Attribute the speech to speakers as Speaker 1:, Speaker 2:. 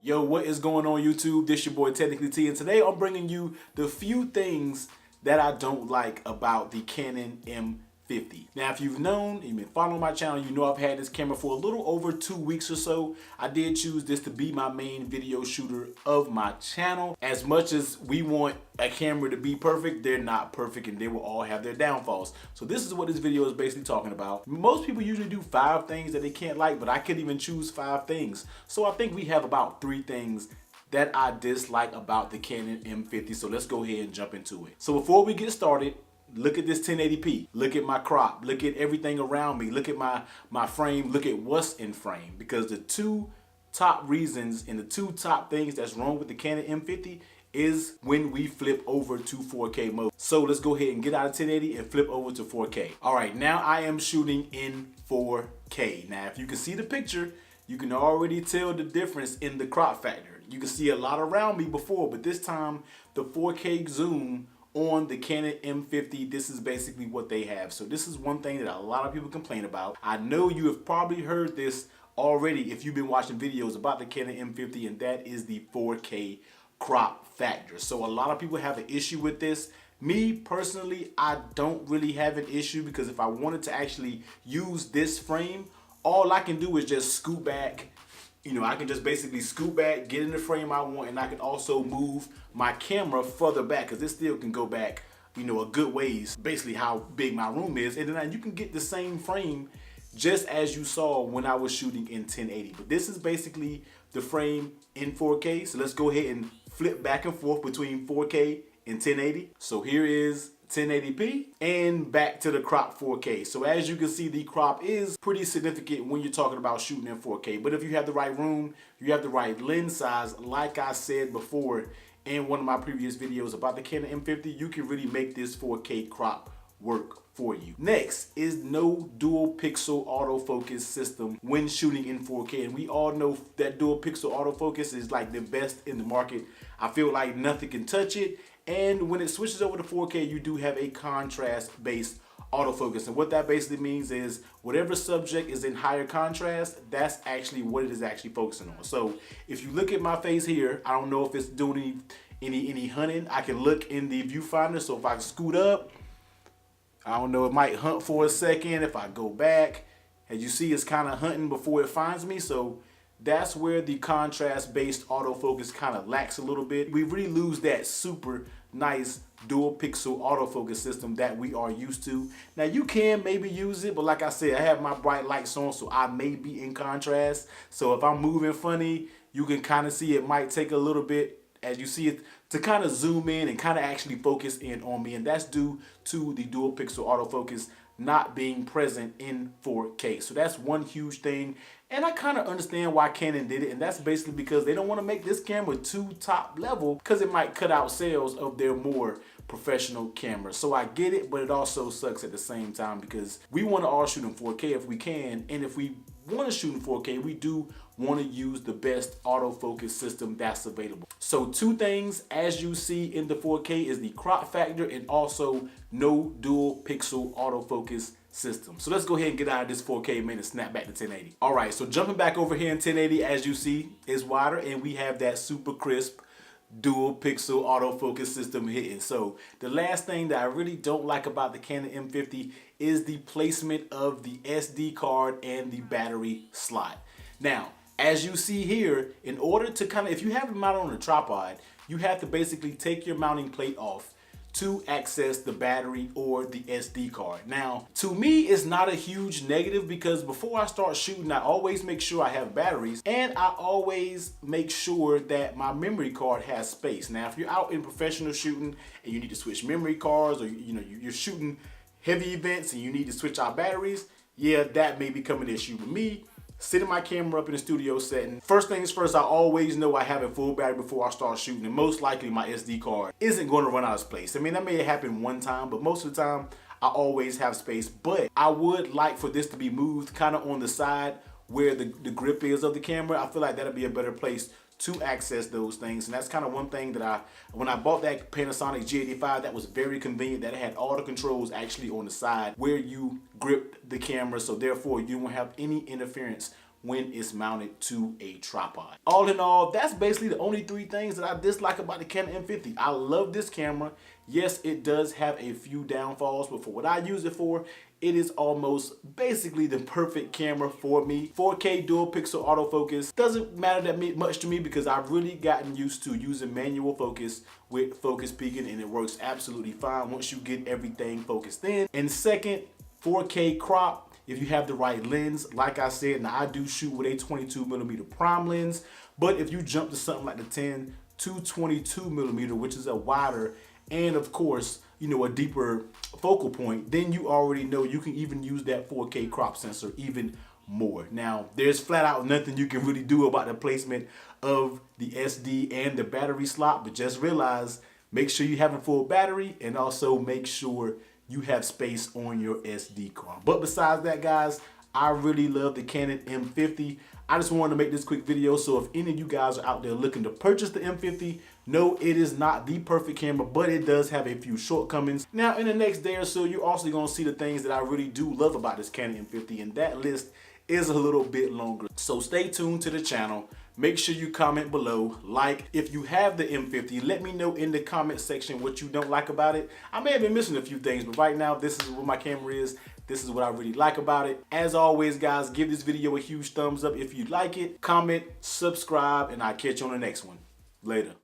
Speaker 1: Yo, what is going on YouTube? This your boy TechnicallyTee, and today I'm bringing you the few things that I don't like about the Canon M50. Now, if you've known, you've been following my channel, you know I've had this camera for a little over 2 weeks or so. I did choose this to be my main video shooter of my channel. As much as we want a camera to be perfect, they're not perfect and they will all have their downfalls. So this is what this video is basically talking about. Most people usually do 5 things that they can't like, but I couldn't even choose 5 things. So I think we have about 3 things that I dislike about the Canon M50. So let's go ahead and jump into it. So before we get started, look at this 1080p, look at my crop, look at everything around me, look at my frame, look at what's in frame. Because the 2 top reasons and the 2 top things that's wrong with the Canon M50 is when we flip over to 4K mode. So let's go ahead and get out of 1080 and flip over to 4K. All right, now I am shooting in 4K. Now, if you can see the picture, you can already tell the difference in the crop factor. You can see a lot around me before, but this time the 4K zoom on the Canon M50, this is basically what they have. So this is one thing that a lot of people complain about. I know you have probably heard this already if you've been watching videos about the Canon M50, and that is the 4K crop factor. So a lot of people have an issue with this. Me personally, I don't really have an issue, because if I wanted to actually use this frame, all I can do is just scoot back. You know, I can just basically scoot back, get in the frame I want, and I can also move my camera further back, because this still can go back, you know, a good ways, basically how big my room is. And then you can get the same frame just as you saw when I was shooting in 1080. But this is basically the frame in 4K. So let's go ahead and flip back and forth between 4K and 1080. So here is 1080p and back to the crop 4K. So as you can see, the crop is pretty significant when you're talking about shooting in 4K. But if you have the right room, you have the right lens size, like I said before in one of my previous videos about the Canon M50, you can really make this 4K crop work for you. Next is no dual pixel autofocus system when shooting in 4K. And we all know that dual pixel autofocus is like the best in the market. I feel like nothing can touch it. And when it switches over to 4K, you do have a contrast-based autofocus. And what that basically means is whatever subject is in higher contrast, that's actually what it is actually focusing on. So if you look at my face here, I don't know if it's doing any hunting. I can look in the viewfinder. So if I scoot up, I don't know, it might hunt for a second. If I go back, as you see, it's kind of hunting before it finds me. So that's where the contrast-based autofocus kind of lacks a little bit. We really lose that super nice dual pixel autofocus system that we are used to. Now you can maybe use it, but like I said, I have my bright lights on, so I may be in contrast. So if I'm moving funny, you can kind of see it might take a little bit, as you see it, to kind of zoom in and kind of actually focus in on me. And that's due to the dual pixel autofocus not being present in 4K. So that's one huge thing. And I kind of understand why Canon did it. And that's basically because they don't want to make this camera too top level, because it might cut out sales of their more professional cameras. So I get it, but it also sucks at the same time, because we want to all shoot in 4K if we can. And if we want to shoot in 4K, we do want to use the best autofocus system that's available. So 2 things, as you see in the 4K, is the crop factor and also no dual pixel autofocus system. So let's go ahead and get out of this 4K and snap back to 1080. All right, so jumping back over here in 1080, as you see, is wider, and we have that super crisp dual pixel autofocus system hitting. So the last thing that I really don't like about the Canon M50 is the placement of the SD card and the battery slot. Now, as you see here, in order to kind of, if you have it mounted on a tripod, you have to basically take your mounting plate off to access the battery or the SD card. Now, to me, it's not a huge negative, because before I start shooting, I always make sure I have batteries, and I always make sure that my memory card has space. Now, if you're out in professional shooting and you need to switch memory cards, or you know, you're shooting heavy events and you need to switch out batteries, yeah, that may become an issue. With me, setting my camera up in the studio setting, first things first, I always know I have a full battery before I start shooting, and most likely my SD card isn't going to run out of space. I mean, that may happen one time, but most of the time I always have space. But I would like for this to be moved kind of on the side where the grip is of the camera. I feel like that'll be a better place to access those things. And that's kind of one thing that when I bought that Panasonic G85, that was very convenient, that it had all the controls actually on the side where you grip the camera, so therefore you won't have any interference when it's mounted to a tripod. All in all, that's basically the only 3 things that I dislike about the Canon M50. I love this camera. Yes, it does have a few downfalls, but for what I use it for, it is almost basically the perfect camera for me. 4K dual pixel autofocus doesn't matter that much to me because I've really gotten used to using manual focus with focus peaking, and it works absolutely fine once you get everything focused in. And second, 4K crop. If you have the right lens, like I said, now I do shoot with a 22mm prime lens, but if you jump to something like the 10 to 22mm, which is a wider and of course, you know, a deeper focal point, then you already know you can even use that 4K crop sensor even more. Now, there's flat out nothing you can really do about the placement of the SD and the battery slot, but just realize, make sure you have a full battery and also make sure you have space on your SD card. But besides that, guys, I really love the Canon M50. I just wanted to make this quick video, so if any of you guys are out there looking to purchase the M50, no, it is not the perfect camera, but it does have a few shortcomings. Now, in the next day or so, you're also gonna see the things that I really do love about this Canon M50, and that list is a little bit longer. So stay tuned to the channel. Make sure you comment below, like. If you have the M50, let me know in the comment section what you don't like about it. I may have been missing a few things, but right now, this is what my camera is. This is what I really like about it. As always, guys, give this video a huge thumbs up if you like it. Comment, subscribe, and I'll catch you on the next one. Later.